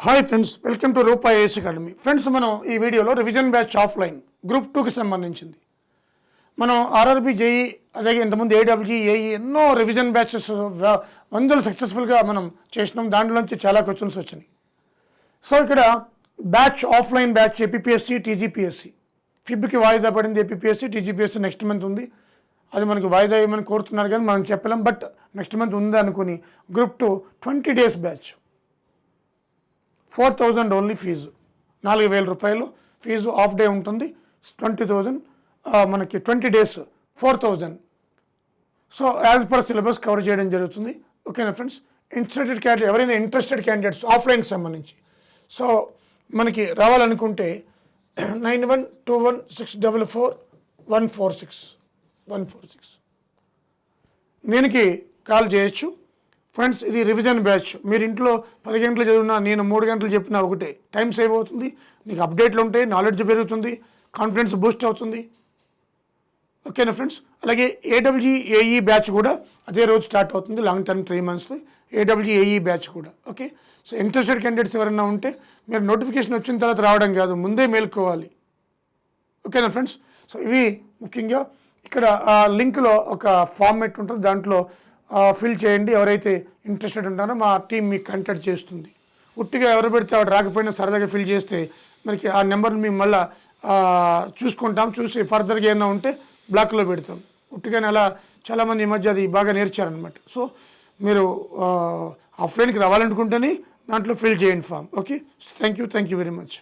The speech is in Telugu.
Hi friends, welcome to Rupa AS academy. Friends, మనం ఈ వీడియోలో రివిజన్ బ్యాచ్ ఆఫ్లైన్ గ్రూప్ 2కి సంబంధించింది. మనం ఆర్ఆర్బి జేఈ అలాగే ఇంతకుముందు ఏడబ్ల్యూజీ ఏఈ ఎన్నో రివిజన్ బ్యాచెస్ వందలు సక్సెస్ఫుల్గా మనం చేసినాం. దాంట్లోంచి చాలా క్వశ్చన్స్ వచ్చినాయి. సో ఇక్కడ batch offline batch APPSC TGPSC ఫిబ్కి వాయిదా పడింది. ఏపీఎస్సి టీజీపీఎస్సి నెక్స్ట్ మంత్ ఉంది. అది మనకి వాయిదా ఇవ్వమని కోరుతున్నారు కానీ మనం చెప్పలేం. బట్ నెక్స్ట్ మంత్ ఉంది అనుకుని group 2 20 days batch 4,000 only fees, 4,000 రూపాయలు ఫీజు. హాఫ్ డే ఉంటుంది. 20,000 మనకి 20 days 4,000. So as per syllabus cover చేయడం జరుగుతుంది. ఓకేనా ఫ్రెండ్స్? ఇంట్రెస్టెడ్ క్యాండిడేట్ ఎవరైనా ఇంట్రెస్టెడ్ క్యాండిడేట్స్ ఆఫ్లైన్కి సంబంధించి సో మనకి రావాలనుకుంటే 9121644146 దీనికి కాల్ చేయొచ్చు. ఫ్రెండ్స్, ఇది రివిజన్ బ్యాచ్. మీరు ఇంట్లో 10 గంటలు చదివినా నేను 3 గంటలు చెప్పినా ఒకటే. టైం సేవ్ అవుతుంది, నీకు అప్డేట్లు ఉంటాయి, నాలెడ్జ్ పెరుగుతుంది, కాన్ఫిడెన్స్ బూస్ట్ అవుతుంది. ఓకేనా ఫ్రెండ్స్? అలాగే ఏడబ్ల్యూజీ ఏఈ బ్యాచ్ కూడా అదే రోజు స్టార్ట్ అవుతుంది. Long term 3 months ఏడబ్ల్యూజీ AE batch కూడా. ఓకే, సో ఇంట్రెస్టెడ్ క్యాండిడేట్స్ ఎవరైనా ఉంటే మీరు నోటిఫికేషన్ వచ్చిన తర్వాత రావడం కాదు, ముందే మేల్కోవాలి. ఓకేనా ఫ్రెండ్స్? సో ఇవి ముఖ్యంగా ఇక్కడ లింక్లో ఒక ఫార్మేట్ ఉంటుంది, దాంట్లో ఫిల్ చేయండి. ఎవరైతే ఇంట్రెస్టెడ్ ఉంటారో మా టీం మీకు కాంటాక్ట్ చేస్తుంది. ఉట్టిగా ఎవరు పెడితే ఆవిడ రాకపోయినా సరదాగా ఫిల్ చేస్తే మనకి ఆ నెంబర్ని మేము మళ్ళీ చూసుకుంటాం. చూసి ఫర్దర్గా ఏమైనా ఉంటే బ్లాక్లో పెడతాం. ఉట్టిగానే అలా చాలామంది ఈ మధ్య అది బాగా నేర్చారనమాట. సో మీరు ఆఫ్లైన్కి రావాలనుకుంటేనే దాంట్లో ఫిల్ చేయండి form. Okay, thank you very much.